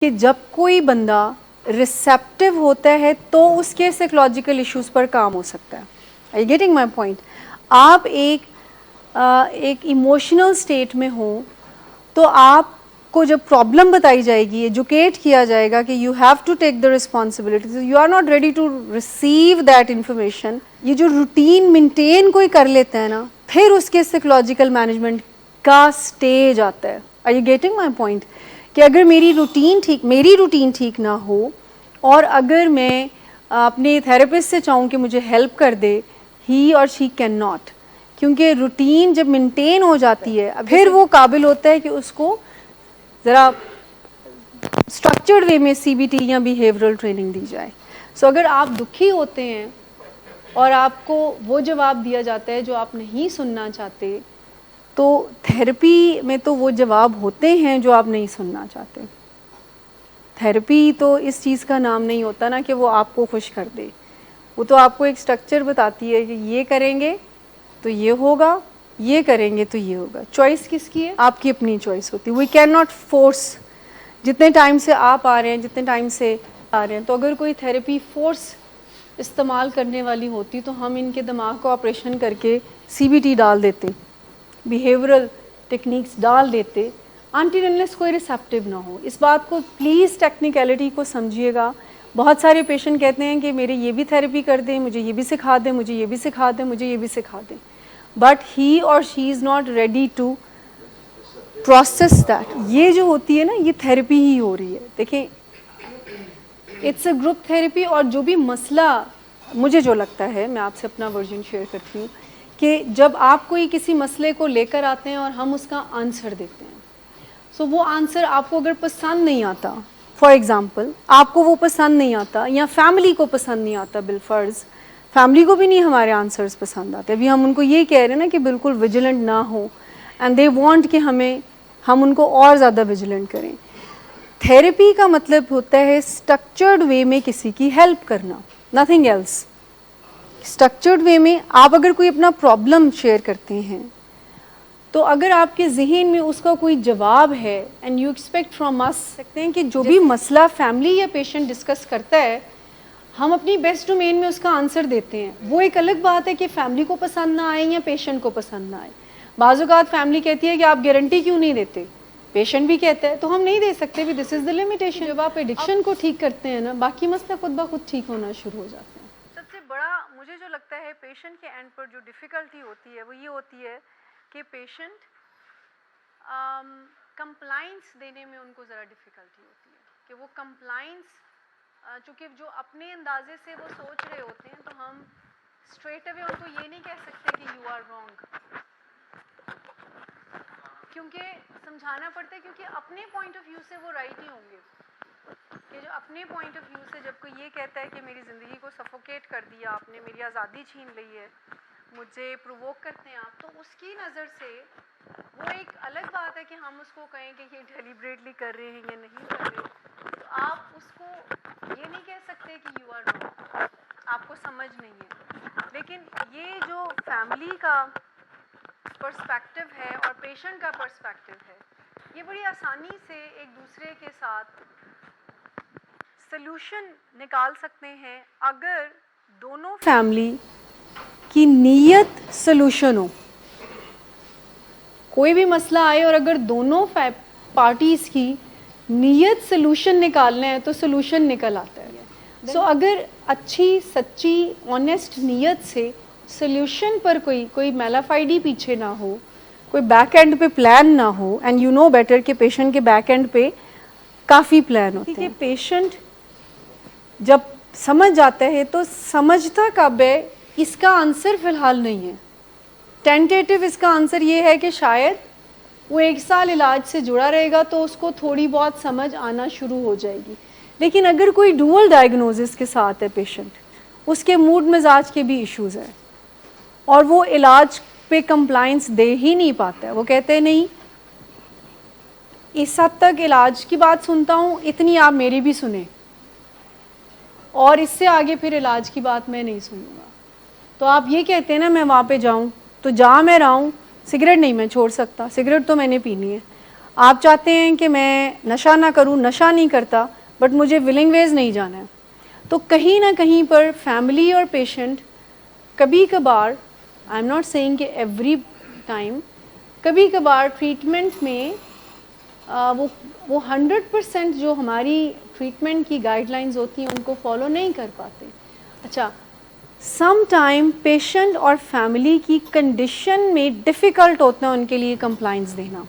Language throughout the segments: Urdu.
کہ جب کوئی بندہ ریسیپٹیو ہوتا ہے تو اس کے سائیکولوجیکل ایشوز پر کام ہو سکتا ہے. Are you getting my point? آپ ایک ایموشنل اسٹیٹ میں ہوں تو آپ کو جب پرابلم بتائی جائے گی، ایجوکیٹ کیا جائے گا کہ you have to take the responsibility, you are not ready to receive that information. یہ جو روٹین مینٹین کوئی کر لیتا ہے نا، پھر اس کے سائیکولوجیکل مینجمنٹ کا اسٹیج آتا ہے. Are you getting my point? کہ اگر میری روٹین ٹھیک نہ ہو، اور اگر میں اپنے تھراپسٹ سے چاہوں کہ مجھے ہیلپ کر دے، ہی اور شی کین ناٹ، کیونکہ روٹین جب مینٹین ہو جاتی ہے پھر وہ قابل ہوتا ہے کہ اس کو ذرا اسٹرکچرڈ وے میں سی بی ٹی یا بیہیورل ٹریننگ دی جائے. سو اگر آپ دکھی ہوتے ہیں اور آپ کو وہ جواب دیا جاتا ہے جو آپ نہیں سننا چاہتے، تو تھیراپی میں تو وہ جواب ہوتے ہیں جو آپ نہیں سننا چاہتے. تھیراپی تو اس چیز کا نام نہیں ہوتا نا کہ وہ آپ کو خوش کر دے، وہ تو آپ کو ایک اسٹرکچر بتاتی ہے کہ یہ کریں گے تو یہ ہوگا، یہ کریں گے تو یہ ہوگا. چوائس کس کی ہے؟ آپ کی اپنی چوائس ہوتی ہے. We can not force. جتنے ٹائم سے آپ آ رہے ہیں، جتنے ٹائم سے آ رہے ہیں، تو اگر کوئی تھیراپی فورس استعمال کرنے والی ہوتی تو ہم ان کے دماغ کو آپریشن کر کے سی بی ٹی ڈال دیتے، بیہیورل ٹیکنیکس ڈال دیتے، انٹل انلیس کوئی ریسیپٹیو نہ ہو. اس بات کو پلیز ٹیکنیکلٹی کو سمجھیے گا. بہت سارے پیشنٹ کہتے ہیں کہ میرے یہ بھی تھیراپی کر دیں، مجھے یہ بھی سکھا دیں، مجھے یہ بھی سکھا دیں، مجھے یہ بھی سکھا دیں، بٹ ہی اور she is not ready to process that. یہ جو ہوتی ہے نا، یہ تھیراپی ہی ہو رہی ہے. دیکھیں، اٹس اے گروپ تھیراپی. اور جو بھی مسئلہ مجھے جو لگتا ہے، میں آپ سے اپنا ورژن شیئر کرتی ہوں، کہ جب آپ کوئی کسی مسئلے کو لے کر آتے ہیں اور ہم اس کا آنسر دیتے ہیں، سو وہ آنسر آپ کو اگر پسند نہیں آتا، فار ایگزامپل آپ کو وہ پسند نہیں آتا یا فیملی کو پسند نہیں آتا، بالفرض فیملی کو بھی نہیں ہمارے آنسرز پسند آتے. ابھی ہم ان کو یہ کہہ رہے ہیں نا کہ بالکل ویجیلنٹ نہ ہو، اینڈ دے وانٹ کہ ہم ان کو اور زیادہ ویجیلنٹ کریں. تھیراپی کا مطلب ہوتا ہے اسٹرکچرڈ وے میں کسی کی ہیلپ کرنا، نتھنگ ایلس. اسٹرکچرڈ وے میں آپ اگر کوئی اپنا پرابلم شیئر کرتے ہیں، تو اگر آپ کے ذہن میں اس کا کوئی جواب ہے، اینڈ یو ایکسپیکٹ فرام اس، سکتے ہیں کہ جو بھی مسئلہ فیملی یا پیشنٹ ڈسکس کرتا ہے، ہم اپنی بیسٹ ڈومین میں اس کا آنسر دیتے ہیں. وہ ایک الگ بات ہے کہ فیملی کو پسند نہ آئے یا پیشنٹ کو پسند نہ آئے. بعض اوقات فیملی کہتی ہے کہ آپ گارنٹی کیوں نہیں دیتے، پیشنٹ بھی کہتا ہے تو ہم نہیں دے سکتے بھی، دس از دا لمیٹیشن. جب آپ ایڈکشن کو ٹھیک کرتے ہیں نا، باقی مسئلہ خود بخود ٹھیک ہونا شروع ہو جاتے ہیں. سب سے بڑا مجھے جو لگتا ہے پیشنٹ کے اینڈ پر جو ڈیفیکلٹی ہوتی ہے، وہ یہ ہوتی ہے کہ پیشنٹ کمپلائنس دینے میں ان کو ذرا ڈیفیکلٹی ہوتی ہے، کہ وہ کمپلائنس چونکہ جو اپنے اندازے سے وہ سوچ رہے ہوتے ہیں، تو ہم اسٹریٹ اوے ان کو یہ نہیں کہہ سکتے کہ یو آر رانگ، کیونکہ سمجھانا پڑتا ہے، کیونکہ اپنے پوائنٹ آف ویو سے وہ رائٹ ہی ہوں گے. کہ جو اپنے پوائنٹ آف ویو سے جب کوئی یہ کہتا ہے کہ میری زندگی کو سفوکیٹ کر دیا آپ نے، میری آزادی چھین لی ہے، مجھے پرووک کرتے ہیں آپ، تو اس کی نظر سے وہ ایک الگ بات ہے کہ ہم اس کو کہیں کہ یہ ڈیلیبریٹلی کر رہے ہیں یا نہیں کر رہے. تو آپ اس کو یہ نہیں کہہ سکتے کہ یو آر رانگ، آپ کو سمجھ نہیں ہے. لیکن یہ جو فیملی کا پرسپیکٹو ہے اور پیشنٹ کا پرسپیکٹو ہے، یہ بڑی آسانی سے ایک دوسرے کے ساتھ سلوشن نکال سکتے ہیں اگر دونوں فیملی کی نیت سلوشن ہو. کوئی بھی مسئلہ آئے اور اگر دونوں پارٹیز کی نیت سلوشن نکالنا ہے تو سلوشن نکل آتا ہے. سو اگر اچھی سچی آنیسٹ نیت سے سلوشن پر کوئی میلافائڈی پیچھے نہ ہو، کوئی بیک اینڈ پہ پلان نہ ہو، اینڈ یو نو بیٹر کہ پیشنٹ کے بیک اینڈ پہ کافی پلان ہوتے ہیں. کہ پیشنٹ جب سمجھ جاتا ہے تو سمجھتا کب ہے، اس کا آنسر فی الحال نہیں ہے. ٹینٹیٹو اس کا آنسر یہ ہے کہ شاید وہ 1 سال علاج سے جڑا رہے گا تو اس کو تھوڑی بہت سمجھ آنا شروع ہو جائے گی. لیکن اگر کوئی ڈوئل ڈائگنوزس کے ساتھ ہے پیشنٹ، اس کے موڈ مزاج کے بھی ایشوز ہیں، اور وہ علاج پہ کمپلائنس دے ہی نہیں پاتا ہے، وہ کہتے ہیں نہیں اس حد تک علاج کی بات سنتا ہوں، اتنی آپ میری بھی سنیں، اور اس سے آگے پھر علاج کی بات میں نہیں سنوں گا. تو آپ یہ کہتے ہیں نا میں وہاں پہ جاؤں تو جا میں رہا ہوں، سگریٹ نہیں میں چھوڑ سکتا، سگریٹ تو میں نے پینی ہے. آپ چاہتے ہیں کہ میں نشہ نہ کروں, نشہ نہیں کرتا, بٹ مجھے ولنگ ویز نہیں جانا ہے. تو کہیں نہ کہیں پر فیملی اور پیشنٹ کبھی کبھار, آئی ایم ناٹ سیئنگ کہ ایوری ٹائم, کبھی کبھار ٹریٹمنٹ میں وہ 100% جو ہماری ٹریٹمنٹ کی گائیڈ لائنز ہوتی ہیں ان کو فالو نہیں کر پاتے. اچھا, سم ٹائم پیشنٹ اور فیملی کی کنڈیشن میں ڈیفیکلٹ ہوتا ہے ان کے لیے کمپلائنس دینا.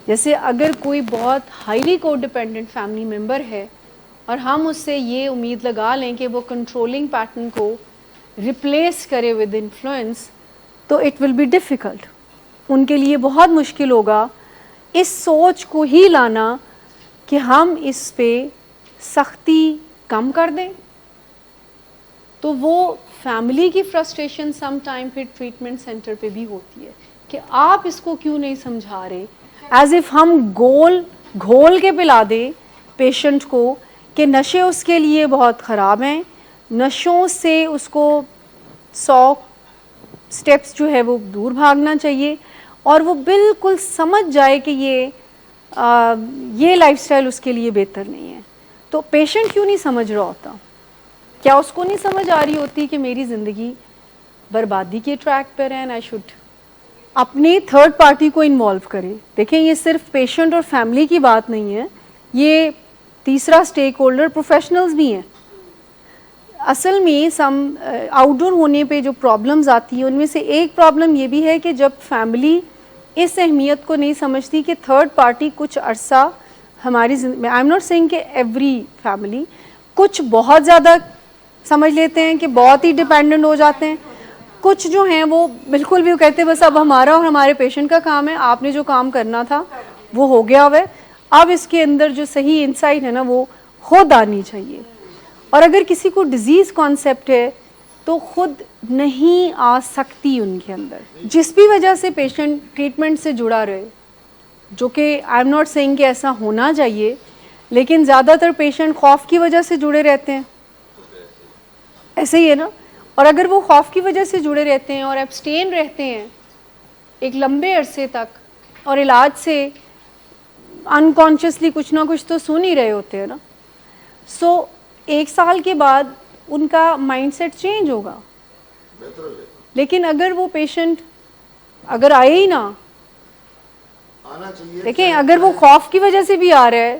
جیسے اگر کوئی بہت ہائیلی کو ڈپینڈنٹ فیملی ممبر ہے اور ہم اس سے یہ امید لگا لیں کہ وہ کنٹرولنگ پیٹرن کو ریپلیس کرے ود انفلوئنس, تو اٹ ول بی ڈیفیکلٹ. ان کے لیے بہت مشکل ہوگا اس سوچ کو ہی لانا کہ ہم اس پہ سختی کم کر دیں. تو وہ فیملی کی فرسٹریشن سم ٹائم پھر ٹریٹمنٹ سینٹر پہ بھی ہوتی ہے کہ آپ اس کو کیوں نہیں سمجھا رہے, ایز اف ہم گھول کے پلا دیں پیشنٹ کو کہ نشے اس کے لیے بہت خراب ہیں, نشوں سے اس کو 100 اسٹیپس جو ہے وہ دور بھاگنا چاہیے, اور وہ بالکل سمجھ جائے کہ یہ لائف سٹائل اس کے لیے بہتر نہیں ہے. تو پیشنٹ کیوں نہیں سمجھ رہا ہوتا؟ کیا اس کو نہیں سمجھ آ رہی ہوتی کہ میری زندگی بربادی کے ٹریک پر ہے, اینڈ آئی شوڈ اپنے تھرڈ پارٹی کو انوالو کرے. دیکھیں یہ صرف پیشنٹ اور فیملی کی بات نہیں ہے, یہ تیسرا اسٹیک ہولڈر پروفیشنلز بھی ہیں. اصل میں آؤٹ ڈور ہونے پہ جو پرابلمز آتی ہیں ان میں سے ایک پرابلم یہ بھی ہے کہ جب فیملی اس اہمیت کو نہیں سمجھتی کہ تھرڈ پارٹی کچھ عرصہ ہماری زندگی, آئی ایم ناٹ سیئنگ کہ ایوری فیملی, کچھ بہت زیادہ سمجھ لیتے ہیں کہ بہت ہی ڈپینڈنٹ ہو جاتے ہیں, کچھ جو ہیں وہ بالکل بھی وہ کہتے ہیں بس اب ہمارا اور ہمارے پیشنٹ کا کام ہے, آپ نے جو کام کرنا تھا وہ ہو گیا ہوا ہے, اب اس کے اندر جو صحیح انسائٹ ہے نا وہ خود آنی چاہیے. اور اگر کسی کو ڈیزیز کانسیپٹ ہے تو خود نہیں آ سکتی ان کے اندر, جس بھی وجہ سے پیشنٹ ٹریٹمنٹ سے جڑا رہے, جو کہ آئی ایم ناٹ سیئنگ کہ ایسا ہونا چاہیے, لیکن زیادہ تر پیشنٹ خوف کی وجہ سے جڑے رہتے ہیں, ایسے ہی ہے نا. اور اگر وہ خوف کی وجہ سے جڑے رہتے ہیں اور ایبسٹین رہتے ہیں ایک لمبے عرصے تک, اور علاج سے انکانشیسلی کچھ نہ کچھ تو سن ہی رہے ہوتے ہیں نا, سو 1 سال کے بعد ان کا مائنڈ سیٹ چینج ہوگا. لیکن اگر وہ پیشنٹ اگر آئے ہی نہ, دیکھیں اگر وہ خوف کی وجہ سے بھی آ رہا ہے,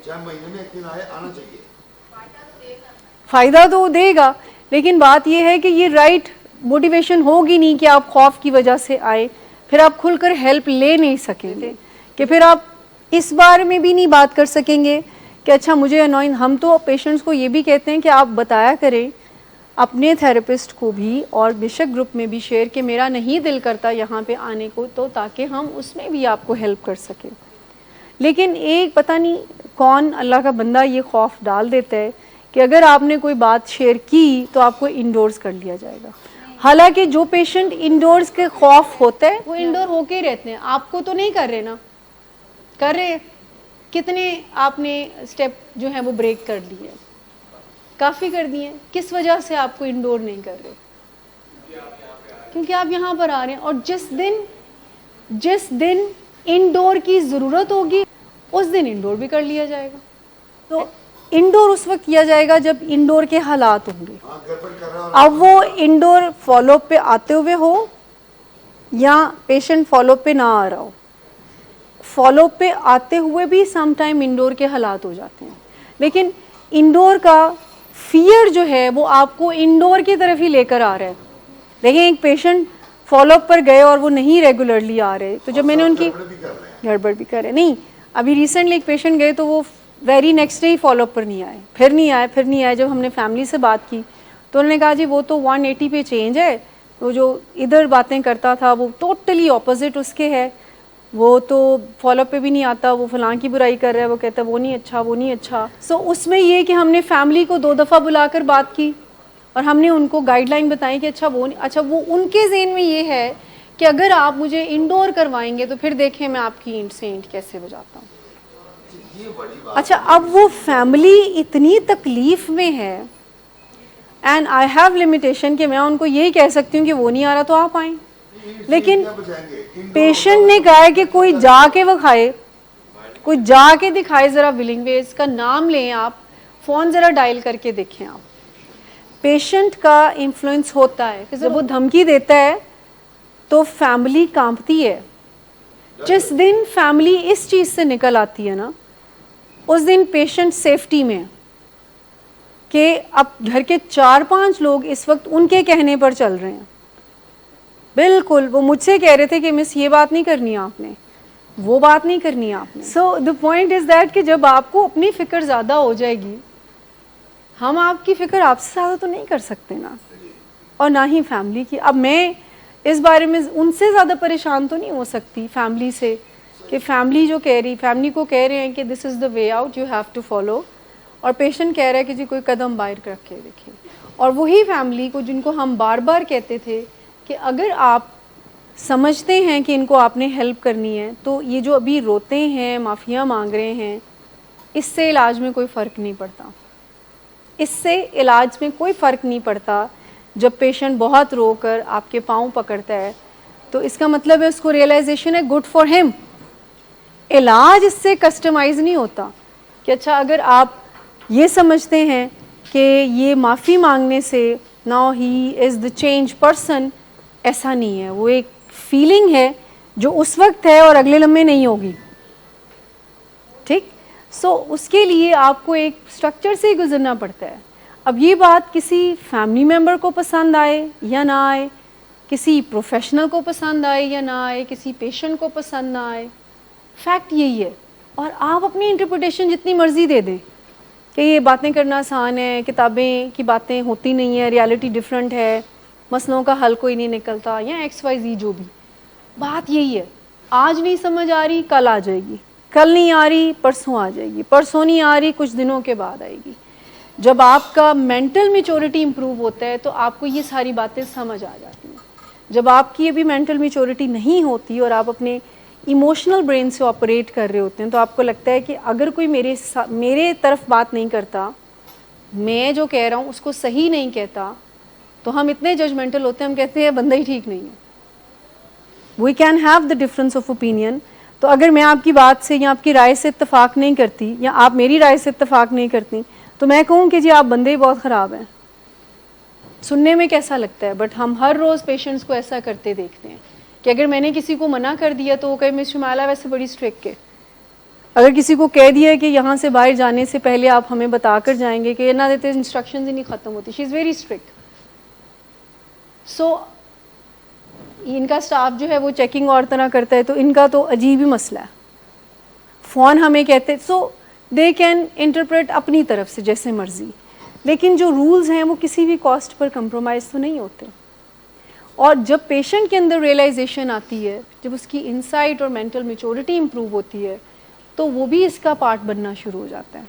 فائدہ تو دے گا, لیکن بات یہ ہے کہ یہ رائٹ موٹیویشن ہوگی نہیں کہ آپ خوف کی وجہ سے آئے, پھر آپ کھل کر ہیلپ لے نہیں سکیں گے, کہ پھر آپ اس بارے میں بھی نہیں بات کر سکیں گے کہ اچھا مجھے انوائنگ. ہم تو پیشنٹس کو یہ بھی کہتے ہیں کہ آپ بتایا کریں اپنے تھراپسٹ کو بھی اور بیشک گروپ میں بھی شیئر کہ میرا نہیں دل کرتا یہاں پہ آنے کو, تو تاکہ ہم اس میں بھی آپ کو ہیلپ کر سکیں. لیکن ایک پتہ نہیں کون اللہ کا بندہ یہ خوف ڈال دیتا ہے کہ اگر آپ نے کوئی بات شیئر کی تو آپ کو انڈورز کر لیا جائے گا. حالانکہ جو پیشنٹ انڈورز کے خوف ہوتا ہے وہ انڈور ہو کے رہتے ہیں, آپ کو تو نہیں کر رہے نا, کر رہے کتنے آپ نے اسٹیپ جو ہیں وہ بریک کر لیے, کافی کر دیے, کس وجہ سے آپ کو انڈور نہیں کر رہے؟ کیونکہ آپ یہاں پر آ رہے ہیں, اور جس دن انڈور کی ضرورت ہوگی اس دن انڈور بھی کر لیا جائے گا. تو انڈور اس وقت کیا جائے گا جب انڈور کے حالات ہوں گے. اب وہ انڈور فالو اپ پہ آتے ہوئے ہو یا پیشنٹ فالو اپ پہ نہ آ رہا ہو, فالو اپ پہ آتے ہوئے بھی سم ٹائم انڈور کے حالات ہو جاتے ہیں. لیکن انڈور کا فیئر جو ہے وہ آپ کو انڈور کی طرف ہی لے کر آ رہا ہے. دیکھیں ایک پیشنٹ فالو اپ پر گئے اور وہ نہیں ریگولرلی آ رہے, تو جب میں نے ان کی گڑبڑ بھی کرے, نہیں ابھی ریسنٹلی ایک پیشنٹ گئے تو وہ ویری نیکسٹ ڈے ہی فالو اپ پر نہیں آئے, پھر نہیں آئے. جب ہم نے فیملی سے بات کی تو انہوں نے کہا جی وہ تو 180 پہ چینج ہے, وہ جو ادھر باتیں کرتا تھا وہ ٹوٹلی اپوزٹ اس کے ہے, وہ تو فالو اپ پہ بھی نہیں آتا, وہ فلاں کی برائی کر رہا ہے, وہ کہتا ہے وہ نہیں اچھا. سو اس میں یہ کہ ہم نے فیملی کو 2 دفعہ بلا کر بات کی اور ہم نے ان کو گائیڈ لائن بتائی کہ اچھا وہ ان کے ذہن میں یہ ہے کہ اگر آپ مجھے انڈور کروائیں گے تو پھر دیکھیں میں آپ کی اینٹ سے اینٹ کیسے بجاتا ہوں. اچھا اب وہ فیملی اتنی تکلیف میں ہے, اینڈ آئی ہیو لمیٹیشن کہ میں ان کو یہی کہہ سکتی ہوں کہ وہ نہیں آ رہا تو آپ آئیں, لیکن پیشنٹ نے کہا ہے کہ کوئی جا کے وہ کھائے, کوئی جا کے دکھائے ذرا ولنگ ویز کا نام لیں آپ, فون ذرا ڈائل کر کے دیکھیں آپ. پیشنٹ کا انفلوئنس ہوتا ہے کہ جب وہ دھمکی دیتا ہے تو فیملی کانپتی ہے. جس دن فیملی اس چیز سے نکل آتی ہے نا, اس دن پیشنٹ سیفٹی میں کہ اب گھر کے 4-5 لوگ اس وقت ان کے کہنے پر چل رہے ہیں. بالکل وہ مجھ سے کہہ رہے تھے کہ مس یہ بات نہیں کرنی آپ نے, وہ بات نہیں کرنی آپ نے. سو دا پوائنٹ از دیٹ کہ جب آپ کو اپنی فکر زیادہ ہو جائے گی, ہم آپ کی فکر آپ سے زیادہ تو نہیں کر سکتے نا, اور نہ ہی فیملی کی. اب میں اس بارے میں ان سے زیادہ پریشان تو نہیں ہو سکتی فیملی سے, کہ فیملی جو کہہ رہی, فیملی کو کہہ رہے ہیں کہ this is the way out, you have to follow, اور پیشنٹ کہہ رہا ہے کہ جی کوئی قدم باہر رکھ کے دیکھیں. اور وہی فیملی کو جن کو ہم بار بار کہتے تھے کہ اگر آپ سمجھتے ہیں کہ ان کو آپ نے ہیلپ کرنی ہے تو یہ جو ابھی روتے ہیں, معافیاں مانگ رہے ہیں, اس سے علاج میں کوئی فرق نہیں پڑتا. اس سے علاج میں کوئی فرق نہیں پڑتا. جب پیشنٹ بہت رو کر آپ کے پاؤں پکڑتا ہے تو اس کا مطلب ہے اس کو ریئلائزیشن ہے گڈ فار ہم. علاج اس سے کسٹمائز نہیں ہوتا کہ اچھا اگر آپ یہ سمجھتے ہیں کہ یہ معافی مانگنے سے now he is the change person, ایسا نہیں ہے. وہ ایک فیلنگ ہے جو اس وقت ہے اور اگلے لمحے نہیں ہوگی. ٹھیک, سو اس کے لیے آپ کو ایک اسٹرکچر سے ہی گزرنا پڑتا ہے. اب یہ بات کسی فیملی ممبر کو پسند آئے یا نہ آئے, کسی پروفیشنل کو پسند آئے یا نہ آئے, کسی پیشنٹ کو پسند نہ آئے, فیکٹ یہی ہے. اور آپ اپنی انٹرپریٹیشن جتنی مرضی دے دیں کہ یہ باتیں کرنا آسان ہے, کتابیں کی باتیں ہوتی نہیں ہیں, ریالٹی ڈفرینٹ ہے, مسئلوں کا حل کوئی نہیں نکلتا, یا XYZ جو بھی. بات یہی ہے, آج نہیں سمجھ آ رہی کل آ جائے گی, کل نہیں آ رہی پرسوں آ جائے گی, پرسوں نہیں آ رہی کچھ دنوں کے بعد آئے گی. جب آپ کا مینٹل میچورٹی امپروو ہوتا ہے تو آپ کو یہ ساری باتیں سمجھ آ جاتی ہیں. جب آپ کی ابھی مینٹل میچورٹی نہیں ہوتی اور آپ اپنے ایموشنل برین سے آپریٹ کر رہے ہوتے ہیں تو آپ کو لگتا ہے کہ اگر کوئی میرے طرف بات نہیں کرتا, میں جو کہہ رہا ہوں اس کو صحیح نہیں کہتا, تو ہم اتنے ججمنٹل ہوتے ہیں, ہم کہتے ہیں بندہ ہی ٹھیک نہیں ہے. We can have the difference of opinion. تو اگر میں آپ کی بات سے یا آپ کی رائے سے اتفاق نہیں کرتی یا آپ میری رائے سے اتفاق نہیں کرتی تو میں کہوں کہ جی آپ بندے ہی بہت خراب ہیں. سننے میں کیسا لگتا ہے, بٹ ہم ہر روز پیشنٹس کو ایسا کرتے دیکھتے ہیں کہ اگر میں نے کسی کو منع کر دیا تو وہ کہے مس شمالہ ویسے بڑی اسٹرکٹ ہے. اگر کسی کو کہہ دیا کہ یہاں سے باہر جانے سے پہلے آپ ہمیں بتا کر جائیں گے کہ نہ دیتے انسٹرکشنز ہی نہیں ختم ہوتی, شی از ویری اسٹرکٹ. سو ان کا اسٹاف جو ہے وہ چیکنگ اور طرح کرتا ہے, تو ان کا تو عجیب ہی مسئلہ ہے. فون ہمیں کہتے, سو دے کین انٹرپریٹ اپنی طرف سے جیسے مرضی, لیکن جو رولز ہیں وہ کسی بھی کاسٹ پر کمپرومائز تو نہیں ہوتے. اور جب پیشنٹ کے اندر ریئلائزیشن آتی ہے, جب اس کی انسائٹ اور مینٹل میچورٹی امپروو ہوتی ہے, تو وہ بھی اس کا پارٹ بننا شروع ہو جاتا ہے.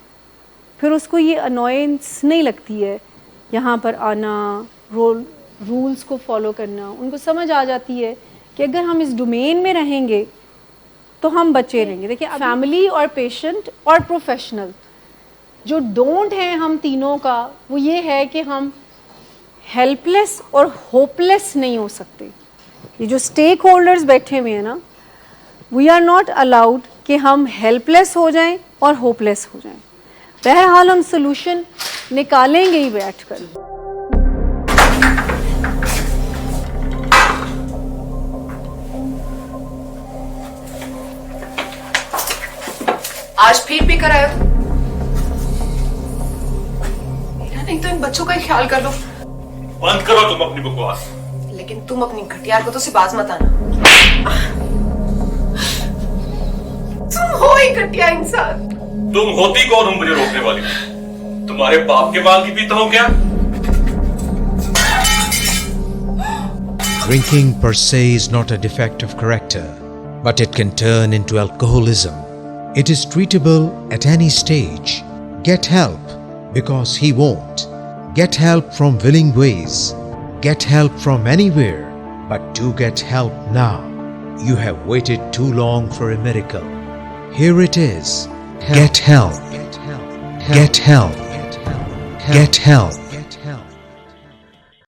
پھر اس کو یہ انوائنس نہیں لگتی ہے یہاں پر آنا, رولز کو فالو کرنا. ان کو سمجھ آ جاتی ہے کہ اگر ہم اس ڈومین میں رہیں گے تو ہم بچے رہیں گے. دیکھیں فیملی اور پیشنٹ اور پروفیشنل جو ڈونٹ ہیں ہم تینوں کا, وہ یہ ہے کہ ہم ہیلپ لیس اور ہوپ لیس نہیں ہو سکتے. یہ جو اسٹیک ہولڈرز بیٹھے ہوئے ہیں نا, وی آر ناٹ الاؤڈ کہ ہم ہیلپ لیس ہو جائیں اور ہوپ لیس ہو جائیں. بہرحال ہم سلوشن نکالیں گے ہی بیٹھ کر. آج پھر بھی کرایا تو نہیں تو ان بچوں کا ہی خیال کر لو. بند کرو تم اپنی بکواس. لیکن تم اپنی گھٹیا کو تو سے باز مت آنا. تم ہو ہی گھٹیا انسان. تم ہوتی کون ہو مجھے روکنے والی؟ تمہارے باپ کے مال کی پیتا ہوں کیا؟ Drinking per se is not a defect of character, but it can turn into alcoholism. It is treatable at any stage. Get help, because he won't. Get help from Willing Ways. Get help from anywhere, but do get help now. You have waited too long for a miracle. Here it is. Get help. Get help. Get help.